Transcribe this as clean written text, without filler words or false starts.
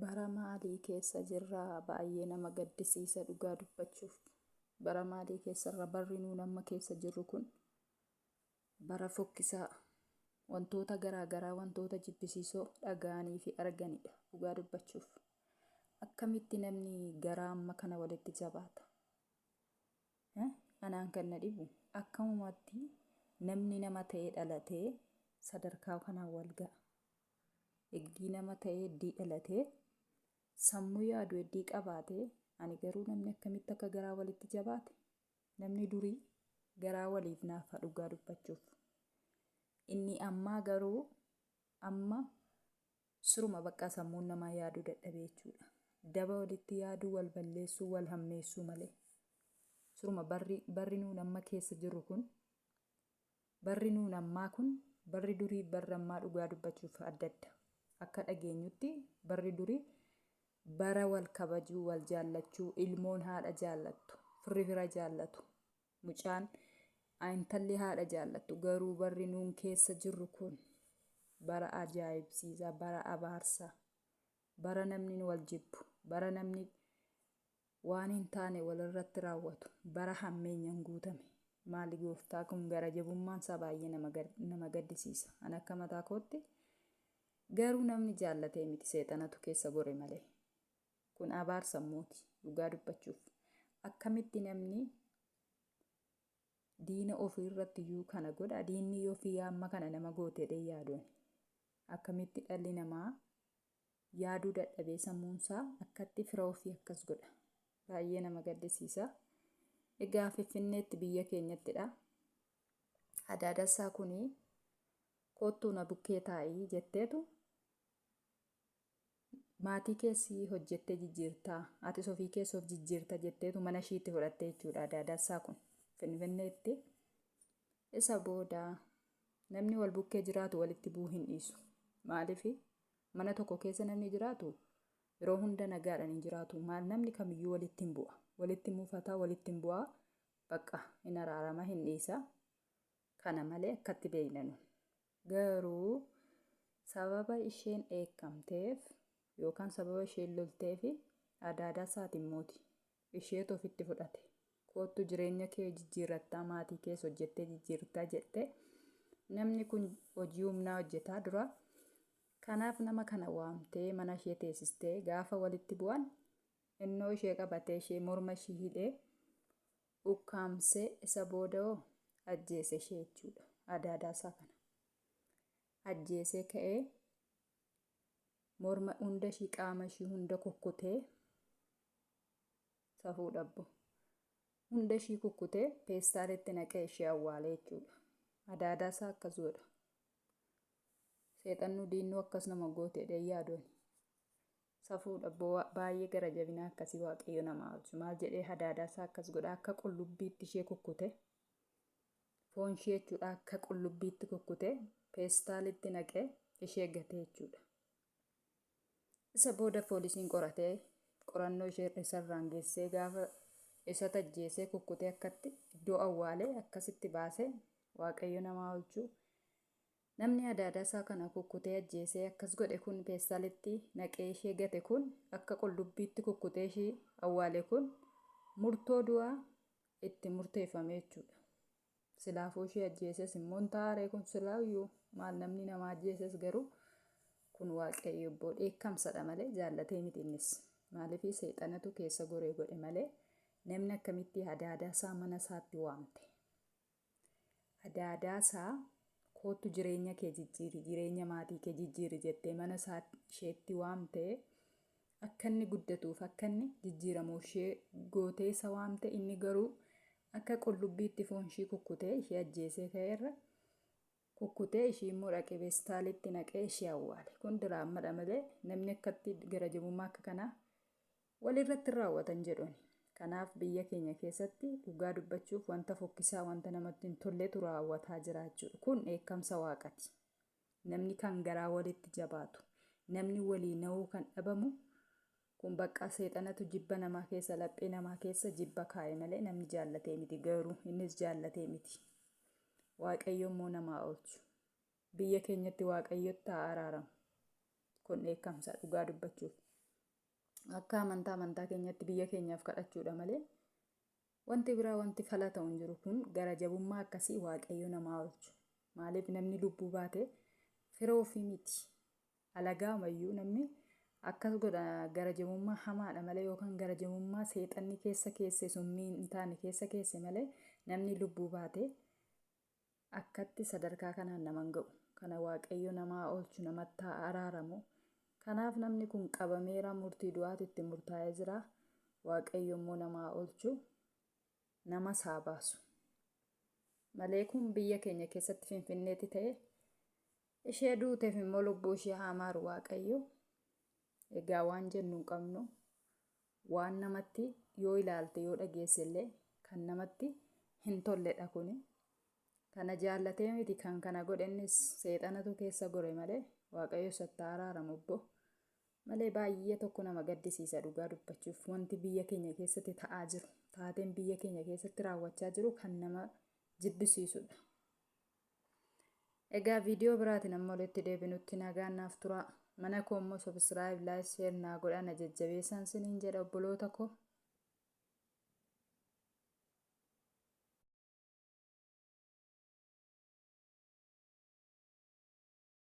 Bara maalii keessa jirraa? Baay'ee nama gaddisiisa dhugaa dubbachuuf. Bara maalii keessarra barri nuun amma keessa jirru kun bara fokkisaa wantoota garaagaraa wantoota jibbisiisoo dhaga'anii fi arganidha dhugaa dubbachuuf. Akkamitti namni garaa amma kana walitti jabaata? Anaan kan na dhibu akkamumatti namni nama ta'ee dhalatee sadarkaa kanaan wal ga'a. Eegdii nama ta'ee eegdii dhalatee sammuu yaadu eegdii qabaatee ani garuu namni akkamitti akka garaa walitti jabaate? Namni durii garaa waliif naafa dhugaa dubbachuuf. Inni ammaa garuu amma suruma bakka sammuun namaa yaaduu dadhabee jechuudha. Daba walitti yaaduu, wal balleessuu, wal hammeessuu malee. Suruma barri nuun amma keessa jirru kun barri nuun ammaa kun barri durii barri ammaa dhugaa dubbachuuf adda adda. Akka dhageenyutti barri durii bara wal kabajuu, wal jaallachuu, ilmoon haadha jaallattu, firri fira jaallatu, mucaan intalli haadha jaallattu. Garuu barri nuun keessa jirru kun bara ajaa'ibsiisaa, bara abaarsaa, bara namni wal jibbu, bara namni waan hin taane walirratti raawwatu, bara hammeenyaan guutame. Maali gooftaa kun gara jabummaan isaa baay'ee nama gaddisiisa. Ani akka mataa kootti garuu namni jaallatee miti, seexanatu keessa gore malee. Kun abaarsa mootii dhugaa dubbachuuf. Akkamitti namni diina ofii irratti iyyuu kana godha? Diinni ofii amma kana nama gooteedha yaaduun. Akkamitti dhalli namaa yaaduu dadhabee sammuunsaa akkatti fira ofii akkas godha? Baay'ee nama gaddisiisa. Egaa Finfinneetti biyya keenyattidha. Adaadassaa kunii kottuu na bukkee taa'ii jetteetu maatii keessi hojjettee jijjiirtaa, ati ofii keessa of jijjiirta jetteetu mana ishiitti fudhattee jechuudha. Adaadassaa kun Finfinneetti. Isa booda namni wal bukkee jiraatu walitti bu'uu hin dhiisu. Maaliif mana tokko keessa namni jiraatu yeroo hunda nagaadhaan hin jiraatu. Namni kamiyyuu walitti hin bu'a. Walitti muufataa, walitti hin bu'aa. Bakka hin araarama, hin dhiisa. Kana malee akkatti beeknanu. Garuu sababa isheen eekamteef yookaan sababa isheen lolteef Adaadassaatiin mootii isheetu ofitti fudhate. Kottu jireenya kee jijjiirrattaa, maatii keessa hojjettee jijjiirtaa jettee namni kun hojii humnaa hojjetaa dura. Kanaaf nama kana waamtee mana ishee teessistee gaafa walitti bu'an innoo ishee qabatee ishee morma ishee hidhee ukkaamsee isa booda'oo ajjeese ishee jechuudha. Adaadassaa kana ajjeesee ka'ee morma hunda ishee qaama ishee hunda kukkutee safuu dhabbo hunda ishee kukkutee peestaalitti naqee ishee awwaalee jechuudha. Adaadassaa akkas godha. Seexannu diinnu akkas nama gooteedha yaadoon. Safuu dhabboo baay'ee gara jabinaa akkasii waaqayyo namaa oolchu. Maal jedhee Adaadassaa akkas godha? Akka qullubbiitti ishee kukkute foon ishee jechuudha. Akka qullubbiitti kukkute peestaalitti naqee ishee gatee jechuudha. Isa booda poolisiin qoratee qorannoo ishee isarraan geessee gaafa isa tajjeesee kukkutee akkatti iddoo awwaalee akkasitti baasee waaqayyo namaa oolchu. Namni Adaadassaa kana kukkutee ajjeesee akkas godhe kun peestaalitti naqee ishee gate kun akka qullubbiitti kukkutee ishee awwaale kun murtoo du'aa itti murteeffame jechuudha. Silaafuu ishee ajjeeses immoo taaree kun silaayyuu maal namni nama ajjeeses garuu kun waaqayyo obbo dheekkamsadha malee jaallatee miti innis. Maaliif seexanatu keessa goree godhe malee namni akkamitti Adaadassaa mana isaatti waamte? Adaadassaa kottu jireenya kee jijjiiri, jireenya maatii kee jijjiiri jettee mana isheetti waamtee akka inni guddatuuf akka inni jijjiiramu ishee gootee isa waamte. Inni garuu akka qullubbiitti foon ishee kukkutee ishee ajjeesee ka'eerra kukkutee ishee immoo dhaqee peestaalitti naqee ishee awwaale. Kun diraamadha malee namni akkatti gara jabummaa akka kanaa walirratti raawwatan jedhuun. Kanaaf biyya keenya keessatti dhugaa dubbachuuf wanta fokkisaa, wanta namatti hin tolletu raawwataa jira jechuudha. Kun dheekkamsa waaqati. Namni kan garaa walitti jabaatu, namni walii na'uu kan dhabamu kun bakka seexanatu jibba namaa keessa, laphee namaa keessa jibba kaa'e malee namni jaallatee miti. Garuu innis jaallatee miti. Waaqayyo immoo namaa oolchu. Biyya keenyatti waaqayyotti haa araaramu. Kun dheekkamsa dhugaa dubbachuuf. akka amantaa keenyatti biyya keenyaaf kadhachuudha malee wanti biraa wanti fala ta'u hin jiru. Kun gara jabummaa akkasii waaqayyo namaa oolchu. Maaliif namni lubbuu baate fira ofii miti. Alagaa mayyuu namni akkas godha gara jabummaa hamaadha malee yookaan gara jabummaa seexanni keessa summii hin taane keessa malee namni lubbuu baate akkatti sadarkaa kanaan naman ga'u. Kana waaqayyo namaa oolchu, namatti araaramu. Kanaaf namni kun qabameera, murtii du'aatti murtaa'ee jira. Waaqayyo immoo namaa oolchu, nama saabaasu. Malee kun biyya keenya keessatti Finfinneetti ta'e ishee duuteef immoo lubbuu ishee haa maaru waaqayyo. Egaa waan jennu hin qabnu. Waan namatti yoo ilaalte yoo dhageesse illee kan namatti hin tolledha kuni. Kana jaallatee miti kan kana godhennis seexanatu keessa gore malee waaqayyo isatti araaramu obbo. Malee baay'ee tokko nama gaddisiisa dhugaa dubbachuuf. Wanti biyya keenya keessatti ta'aa jiru, taateen biyya keenya keessatti raawwachaa jiru kan nama jibbisiisudha. Egaa viidiyoo biraatiin amma walitti deebinutti nagaan naaf tura. Mana koo immoo subscribe, like, share naa godhaa, na jajjabeessaa isiniin jedha obboloota koo.